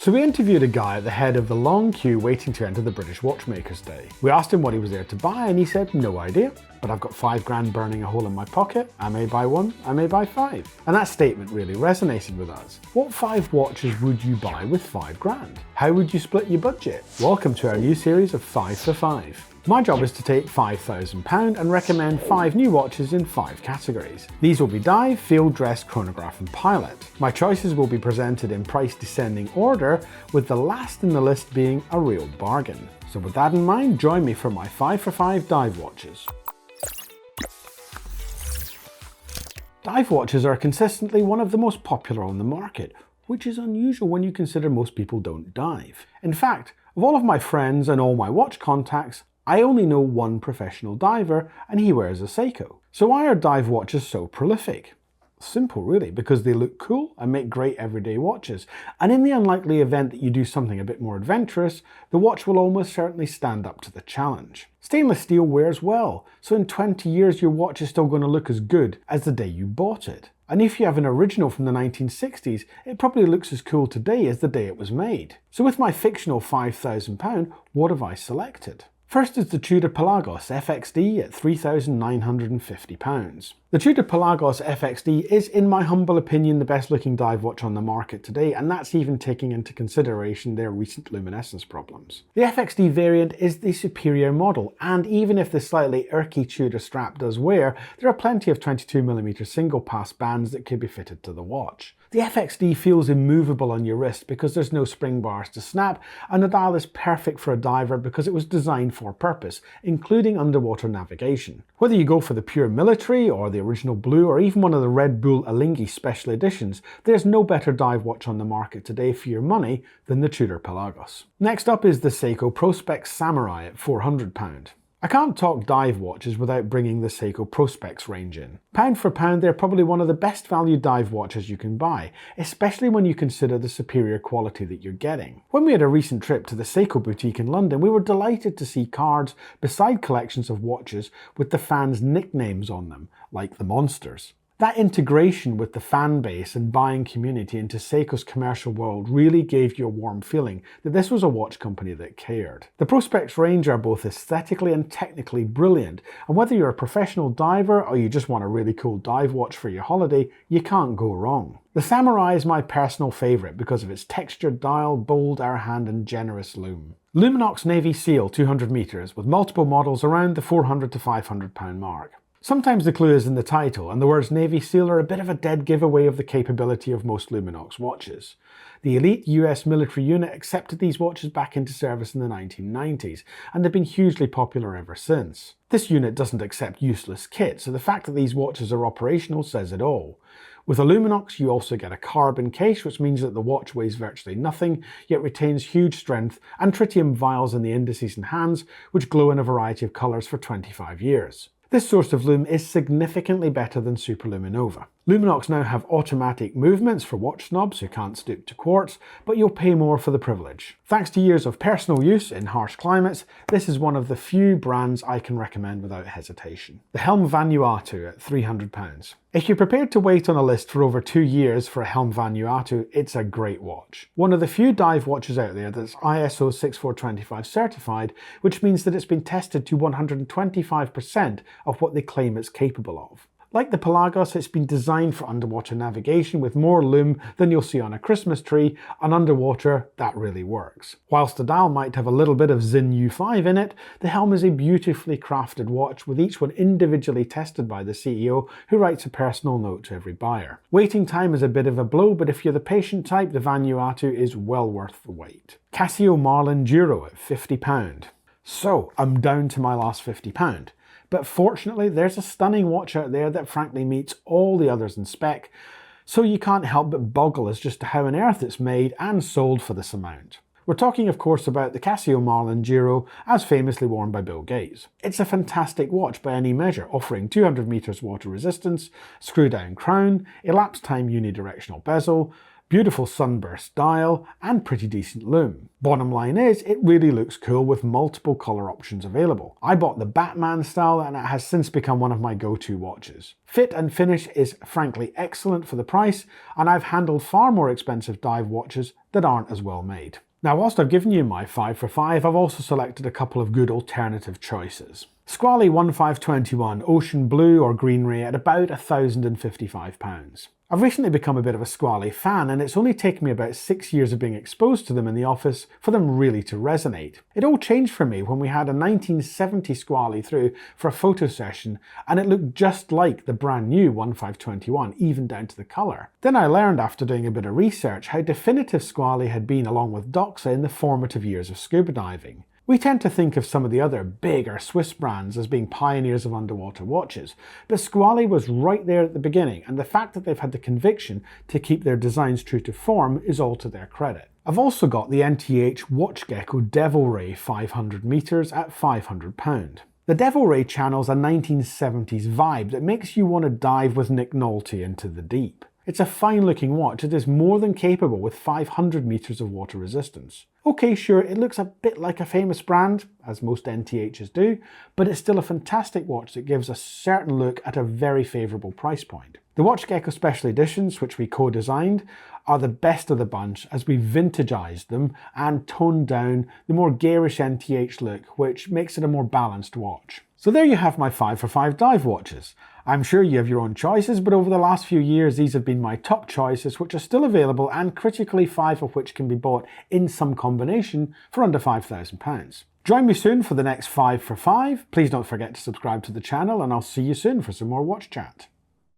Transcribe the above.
So we interviewed a guy at the head of the long queue waiting to enter the British Watchmakers' Day. We asked him what he was there to buy and he said, no idea, but I've got £5 burning a hole in my pocket. I may buy one, I may buy 5. And that statement really resonated with us. What 5 watches would you buy with £5? How would you split your budget? Welcome to our new series of 5 for 5. My job is to take £5,000 and recommend 5 new watches in 5 categories. These will be dive, field dress, chronograph and pilot. My choices will be presented in price descending order, with the last in the list being a real bargain. So with that in mind, join me for my 5 for 5 dive watches. Dive watches are consistently one of the most popular on the market, which is unusual when you consider most people don't dive. In fact, of all of my friends and all my watch contacts, I only know one professional diver and he wears a Seiko. So why are dive watches so prolific? Simple really, because they look cool and make great everyday watches. And in the unlikely event that you do something a bit more adventurous, the watch will almost certainly stand up to the challenge. Stainless steel wears well, so in 20 years your watch is still going to look as good as the day you bought it. And if you have an original from the 1960s, it probably looks as cool today as the day it was made. So with my fictional £5,000, what have I selected? First is the Tudor Pelagos FXD at £3,950. The Tudor Pelagos FXD is, in my humble opinion, the best looking dive watch on the market today, and that's even taking into consideration their recent luminescence problems. The FXD variant is the superior model, and even if the slightly irky Tudor strap does wear, there are plenty of 22mm single pass bands that could be fitted to the watch. The FXD feels immovable on your wrist because there's no spring bars to snap, and the dial is perfect for a diver because it was designed for purpose, including underwater navigation. Whether you go for the pure military or the original blue or even one of the Red Bull Alinghi special editions, there's no better dive watch on the market today for your money than the Tudor Pelagos. Next up is the Seiko Prospex Samurai at £400. I can't talk dive watches without bringing the Seiko Prospex range in. Pound for pound, they're probably one of the best value dive watches you can buy, especially when you consider the superior quality that you're getting. When we had a recent trip to the Seiko boutique in London, we were delighted to see cards beside collections of watches with the fans' nicknames on them, like the Monsters. That integration with the fan base and buying community into Seiko's commercial world really gave you a warm feeling that this was a watch company that cared. The Prospex range are both aesthetically and technically brilliant, and whether you're a professional diver or you just want a really cool dive watch for your holiday, you can't go wrong. The Samurai is my personal favourite because of its textured dial, bold hour hand and generous lume. Luminox Navy Seal 200 meters with multiple models around the £400 to £500 mark. Sometimes the clue is in the title, and the words Navy SEAL are a bit of a dead giveaway of the capability of most Luminox watches. The elite US military unit accepted these watches back into service in the 1990s, and they've been hugely popular ever since. This unit doesn't accept useless kit, so the fact that these watches are operational says it all. With a Luminox, you also get a carbon case, which means that the watch weighs virtually nothing, yet retains huge strength, and tritium vials in the indices and hands, which glow in a variety of colours for 25 years. This source of lume is significantly better than Superluminova. Luminox now have automatic movements for watch snobs who can't stoop to quartz, but you'll pay more for the privilege. Thanks to years of personal use in harsh climates, this is one of the few brands I can recommend without hesitation. The Helm Vanuatu at £300. If you're prepared to wait on a list for over 2 years for a Helm Vanuatu, it's a great watch. One of the few dive watches out there that's ISO 6425 certified, which means that it's been tested to 125% of what they claim it's capable of. Like the Pelagos, it's been designed for underwater navigation with more lume than you'll see on a Christmas tree, and underwater, that really works. Whilst the dial might have a little bit of Zin U5 in it, the Helm is a beautifully crafted watch, with each one individually tested by the CEO, who writes a personal note to every buyer. Waiting time is a bit of a blow, but if you're the patient type, the Vanuatu is well worth the wait. Casio Marlin Duro at £50. So, I'm down to my last £50. But fortunately, there's a stunning watch out there that frankly meets all the others in spec, so you can't help but boggle as just to how on earth it's made and sold for this amount. We're talking of course about the Casio Marlin Duro, as famously worn by Bill Gates. It's a fantastic watch by any measure, offering 200 meters water resistance, screw down crown, elapsed time unidirectional bezel, Beautiful sunburst dial, and pretty decent lume. Bottom line is, it really looks cool with multiple colour options available. I bought the Batman style and it has since become one of my go-to watches. Fit and finish is frankly excellent for the price, and I've handled far more expensive dive watches that aren't as well made. Now, whilst I've given you my 5 for 5, I've also selected a couple of good alternative choices. Squale 1521 Ocean Blue or Green Ray at about £1,055. I've recently become a bit of a Squale fan, and it's only taken me about 6 years of being exposed to them in the office for them really to resonate. It all changed for me when we had a 1970 Squale through for a photo session, and it looked just like the brand new 1521, even down to the colour. Then I learned after doing a bit of research how definitive Squale had been along with Doxa in the formative years of scuba diving. We tend to think of some of the other bigger Swiss brands as being pioneers of underwater watches, but Squale was right there at the beginning, and the fact that they've had the conviction to keep their designs true to form is all to their credit. I've also got the NTH WatchGecko Devil Ray 500 meters at £500. The Devil Ray channels a 1970s vibe that makes you want to dive with Nick Nolte into the deep. It's a fine looking watch. It is more than capable with 500 meters of water resistance. Okay, sure, it looks a bit like a famous brand, as most NTHs do, but it's still a fantastic watch that gives a certain look at a very favourable price point. The WatchGecko Special Editions, which we co-designed, are the best of the bunch as we vintageized them and toned down the more garish NTH look, which makes it a more balanced watch. So there you have my 5 for 5 dive watches. I'm sure you have your own choices, but over the last few years these have been my top choices, which are still available, and critically 5 of which can be bought in some combination for under £5,000. Join me soon for the next 5 for 5. Please don't forget to subscribe to the channel, and I'll see you soon for some more watch chat.